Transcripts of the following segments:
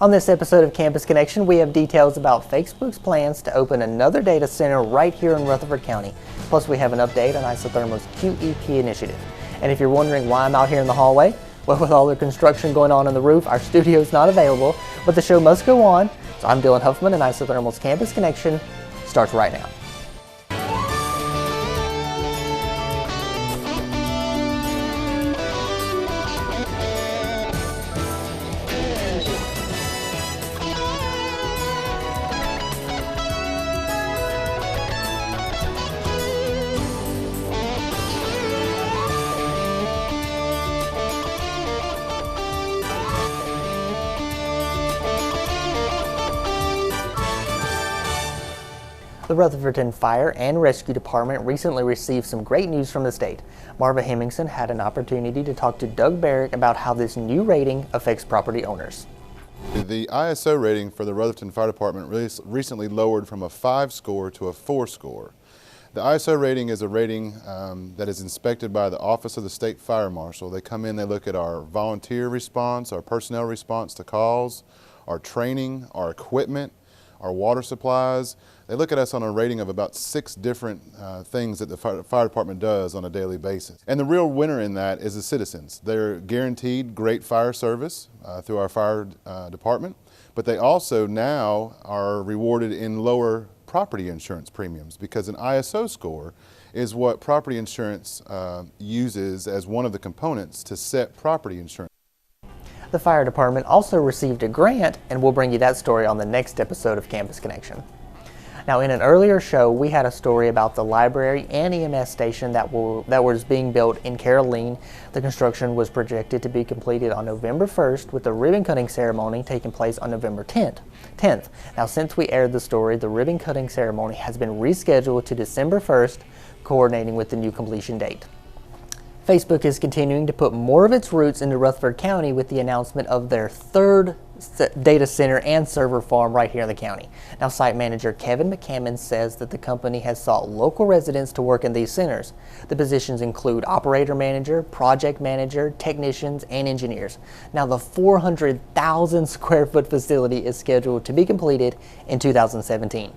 On this episode of Campus Connection, we have details about Facebook's plans to open another data center right here in Rutherford County. Plus, we have an update on Isothermal's QEP initiative. And if you're wondering why I'm out here in the hallway, well, with all the construction going on the roof, our studio's not available, but the show must go on. So I'm Dylan Huffman, and Isothermal's Campus Connection starts right now. The Rutherford Fire and Rescue Department recently received some great news from the state. Marva Hemmingson had an opportunity to talk to Doug Barrick about how this new rating affects property owners. The ISO rating for the Rutherford Fire Department recently lowered from a 5 score to a 4 score. The ISO rating is a rating that is inspected by the Office of the State Fire Marshal. They come in, they look at our volunteer response, our personnel response to calls, our training, our equipment, our water supplies. They look at us on a rating of about 6 different things that the fire department does on a daily basis. And the real winner in that is the citizens. They're guaranteed great fire service through our fire department, but they also now are rewarded in lower property insurance premiums, because an ISO score is what property insurance uses as one of the components to set property insurance. The fire department also received a grant, and we'll bring you that story on the next episode of Campus Connection. Now, in an earlier show, we had a story about the library and EMS station that was being built in Caroline. The construction was projected to be completed on November 1st, with the ribbon cutting ceremony taking place on November 10th. Now, since we aired the story, the ribbon cutting ceremony has been rescheduled to December 1st, coordinating with the new completion date. Facebook is continuing to put more of its roots into Rutherford County with the announcement of their third data center and server farm right here in the county. Now, site manager Kevin McCammon says that the company has sought local residents to work in these centers. The positions include operator manager, project manager, technicians, and engineers. Now, the 400,000 square foot facility is scheduled to be completed in 2017.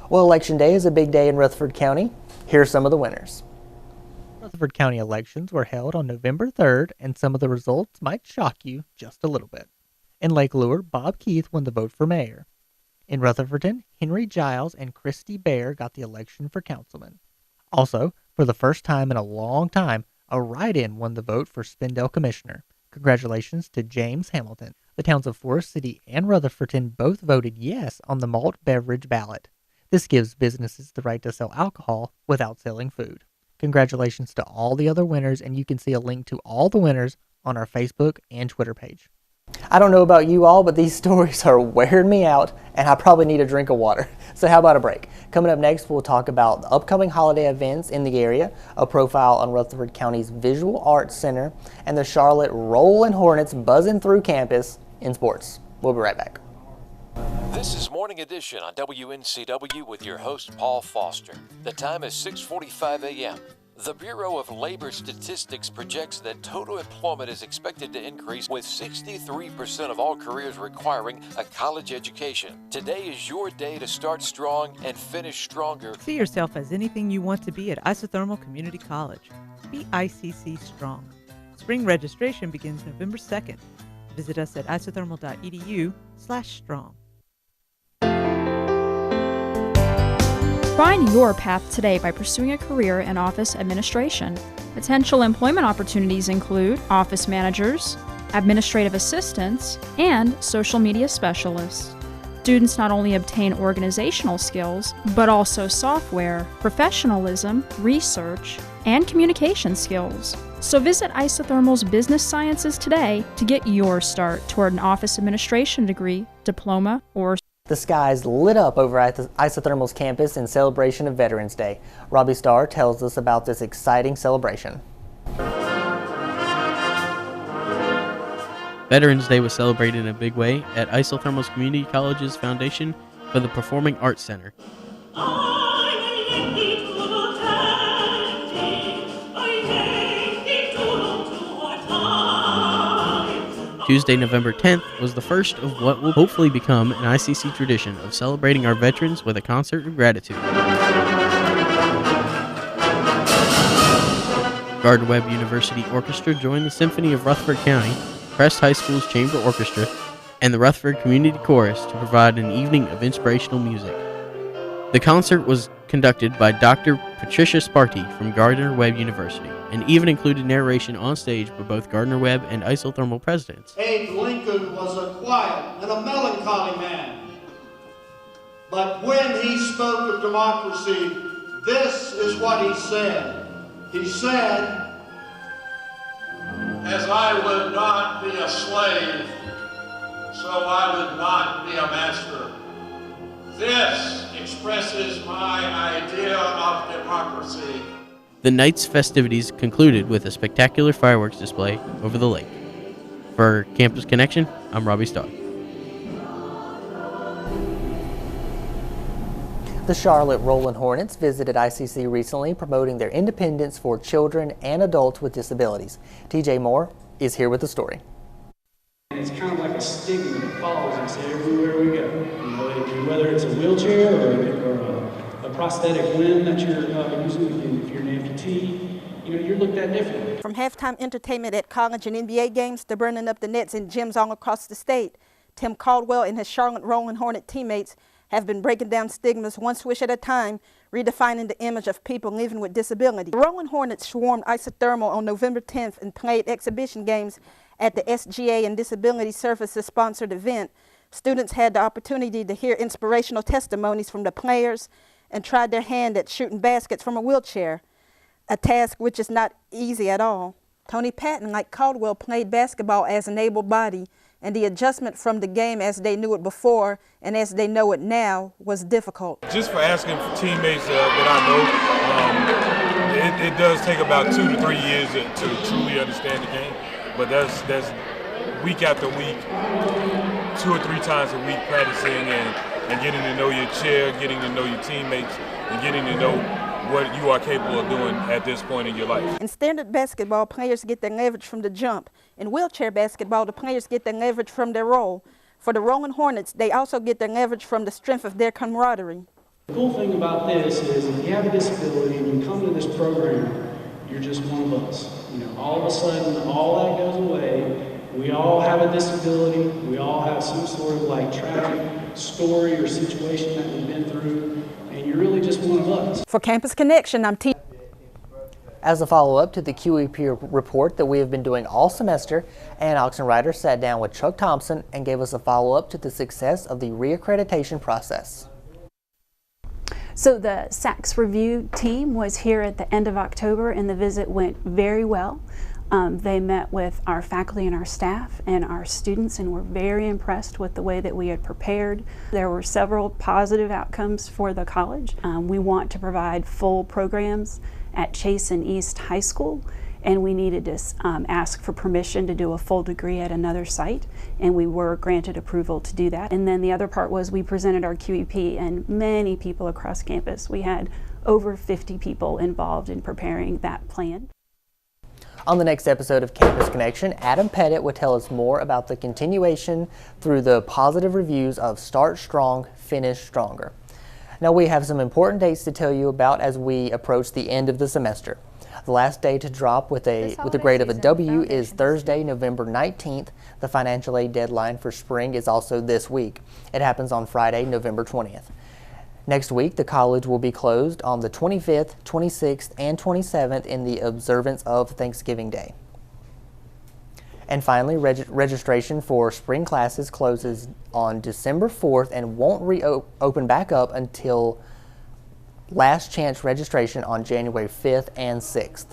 Well, Election Day is a big day in Rutherford County. Here are some of the winners. Rutherford County elections were held on November 3rd, and some of the results might shock you just a little bit. In Lake Lure, Bob Keith won the vote for mayor. In Rutherford, Henry Giles and Christy Bear got the election for councilman. Also, for the first time in a long time, a write-in won the vote for Spindale commissioner. Congratulations to James Hamilton. The towns of Forest City and Rutherford both voted yes on the malt beverage ballot. This gives businesses the right to sell alcohol without selling food. Congratulations to all the other winners, and you can see a link to all the winners on our Facebook and Twitter page. I don't know about you all, but these stories are wearing me out, and I probably need a drink of water. So how about a break? Coming up next, we'll talk about the upcoming holiday events in the area, a profile on Rutherford County's Visual Arts Center, and the Charlotte Rolling Hornets buzzing through campus in sports. We'll be right back. This is Morning Edition on WNCW with your host, Paul Foster. The time is 6:45 a.m. The Bureau of Labor Statistics projects that total employment is expected to increase, with 63% of all careers requiring a college education. Today is your day to start strong and finish stronger. See yourself as anything you want to be at Isothermal Community College. Be ICC Strong. Spring registration begins November 2nd. Visit us at isothermal.edu/strong. Find your path today by pursuing a career in office administration. Potential employment opportunities include office managers, administrative assistants, and social media specialists. Students not only obtain organizational skills, but also software, professionalism, research, and communication skills. So visit Isothermal's Business Sciences today to get your start toward an office administration degree, diploma, or The skies lit up over at the Isothermal's campus in celebration of Veterans Day. Robbie Starr tells us about this exciting celebration. Veterans Day was celebrated in a big way at Isothermal's Community College's Foundation for the Performing Arts Center. Tuesday, November 10th, was the first of what will hopefully become an ICC tradition of celebrating our veterans with a concert of gratitude. Gardner-Webb University Orchestra joined the Symphony of Rutherford County, Crest High School's Chamber Orchestra, and the Rutherford Community Chorus to provide an evening of inspirational music. The concert was conducted by Dr. Patricia Sparty from Gardner-Webb University, and even included narration on stage by both Gardner-Webb and Isothermal presidents. Abe Lincoln was a quiet and a melancholy man. But when he spoke of democracy, this is what he said. He said, "As I would not be a slave, so I would not be a master. This expresses my idea of democracy." The night's festivities concluded with a spectacular fireworks display over the lake. For Campus Connection, I'm Robbie Starr. The Charlotte Rolling Hornets visited ICC recently, promoting their independence for children and adults with disabilities. TJ Moore is here with the story. It's kind of like a stigma that follows us everywhere we go. You know, whether it's a wheelchair or a prosthetic limb that you're using, if you're an amputee, you know, you're looked at differently. From halftime entertainment at college and NBA games to burning up the nets in gyms all across the state, Tim Caldwell and his Charlotte Rolling Hornet teammates have been breaking down stigmas one swish at a time, redefining the image of people living with disability. The Rolling Hornets swarmed Isothermal on November 10th and played exhibition games at the SGA and Disability Services sponsored event. Students had the opportunity to hear inspirational testimonies from the players and tried their hand at shooting baskets from a wheelchair, a task which is not easy at all. Tony Patton, like Caldwell, played basketball as an able-bodied, and the adjustment from the game as they knew it before and as they know it now was difficult. Just for asking for teammates that I know, it does take about 2 to 3 years to truly understand the game, but that's week after week, 2 or 3 times a week practicing and getting to know your chair, getting to know your teammates, and getting to know what you are capable of doing at this point in your life. In standard basketball, players get their leverage from the jump. In wheelchair basketball, the players get their leverage from their roll. For the Rolling Hornets, they also get their leverage from the strength of their camaraderie. The cool thing about this is if you have a disability and you come to this program, you're just one of us. You know, all of a sudden, all that goes away. We all have a disability. We all have some sort of like tragic story or situation that we've been through, and you're really just one of us. For Campus Connection, I'm T. As a follow-up to the QEP report that we have been doing all semester, Ann Oxenrider sat down with Chuck Thompson and gave us a follow-up to the success of the reaccreditation process. So the SACS review team was here at the end of October, and the visit went very well. They met with our faculty and our staff and our students and were very impressed with the way that we had prepared. There were several positive outcomes for the college. We want to provide full programs at Chase and East High School, and we needed to ask for permission to do a full degree at another site, and we were granted approval to do that. And then the other part was we presented our QEP, and many people across campus. We had over 50 people involved in preparing that plan. On the next episode of Campus Connection, Adam Pettit will tell us more about the continuation through the positive reviews of Start Strong, Finish Stronger. Now we have some important dates to tell you about as we approach the end of the semester. The last day to drop with a grade of a W is Thursday, November 19th. The financial aid deadline for spring is also this week. It happens on Friday, November 20th. Next week, the college will be closed on the 25th, 26th, and 27th in the observance of Thanksgiving Day. And finally, registration for spring classes closes on December 4th and won't reopen back up until last chance registration on January 5th and 6th.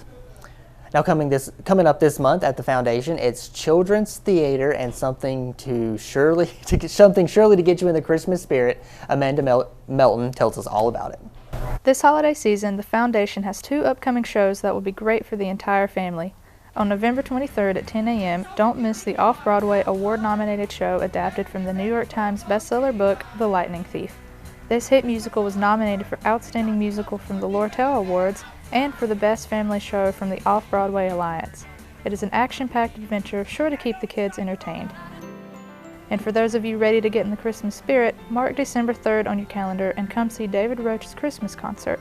Now coming up this month at the Foundation, it's children's theater and something surely to get you in the Christmas spirit. Amanda Melton tells us all about it. This holiday season, the Foundation has 2 upcoming shows that will be great for the entire family. On November 23rd at 10 a.m., don't miss the Off-Broadway award-nominated show adapted from the New York Times bestseller book, The Lightning Thief. This hit musical was nominated for Outstanding Musical from the Lortel Awards and for the Best Family Show from the Off-Broadway Alliance. It is an action-packed adventure sure to keep the kids entertained. And for those of you ready to get in the Christmas spirit, mark December 3rd on your calendar and come see David Roach's Christmas concert.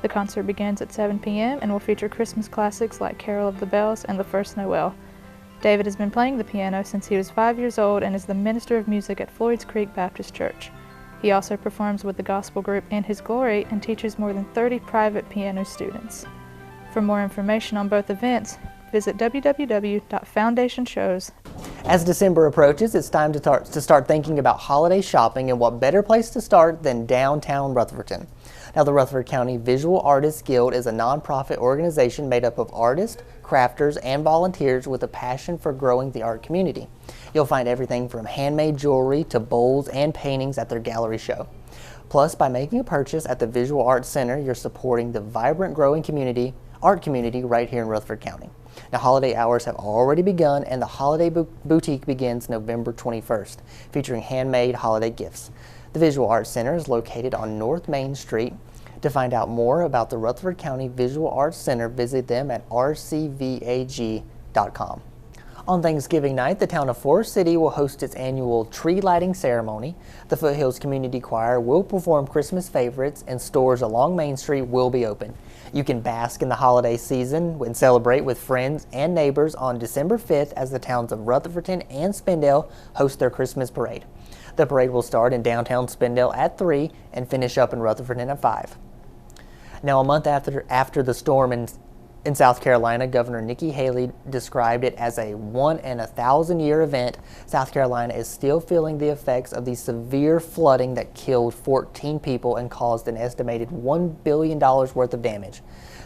The concert begins at 7 p.m. and will feature Christmas classics like Carol of the Bells and The First Noel. David has been playing the piano since he was 5 years old and is the minister of music at Floyd's Creek Baptist Church. He also performs with the gospel group In His Glory and teaches more than 30 private piano students. For more information on both events, visit www.foundationshows. As December approaches, it's time to start thinking about holiday shopping, and what better place to start than downtown Rutherford. Now, the Rutherford County Visual Artists Guild is a nonprofit organization made up of artists, crafters, and volunteers with a passion for growing the art community. You'll find everything from handmade jewelry to bowls and paintings at their gallery show. Plus, by making a purchase at the Visual Arts Center, you're supporting the vibrant, growing art community right here in Rutherford County. Now, holiday hours have already begun, and the Holiday Boutique begins November 21st, featuring handmade holiday gifts. The Visual Arts Center is located on North Main Street. To find out more about the Rutherford County Visual Arts Center, visit them at rcvag.com. On Thanksgiving night, the town of Forest City will host its annual tree lighting ceremony. The Foothills Community Choir will perform Christmas favorites, and stores along Main Street will be open. You can bask in the holiday season and celebrate with friends and neighbors on December 5th as the towns of Rutherfordton and Spindale host their Christmas parade. The parade will start in downtown Spindale at 3 and finish up in Rutherfordton at 5. Now, a month after the storm in South Carolina, Governor Nikki Haley described it as a 1-in-1,000-year event. South Carolina is still feeling the effects of the severe flooding that killed 14 people and caused an estimated $1 billion worth of damage.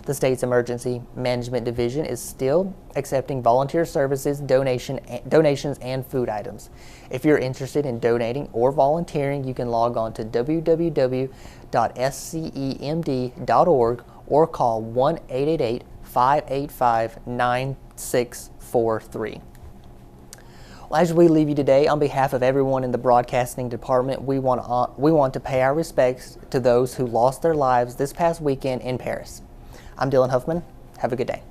The state's Emergency Management Division is still accepting volunteer services, donations, and food items. If you're interested in donating or volunteering, you can log on to www.scemd.org or call 1-888-585-9643. Well, as we leave you today, on behalf of everyone in the broadcasting department, we want to pay our respects to those who lost their lives this past weekend in Paris. I'm Dylan Huffman. Have a good day.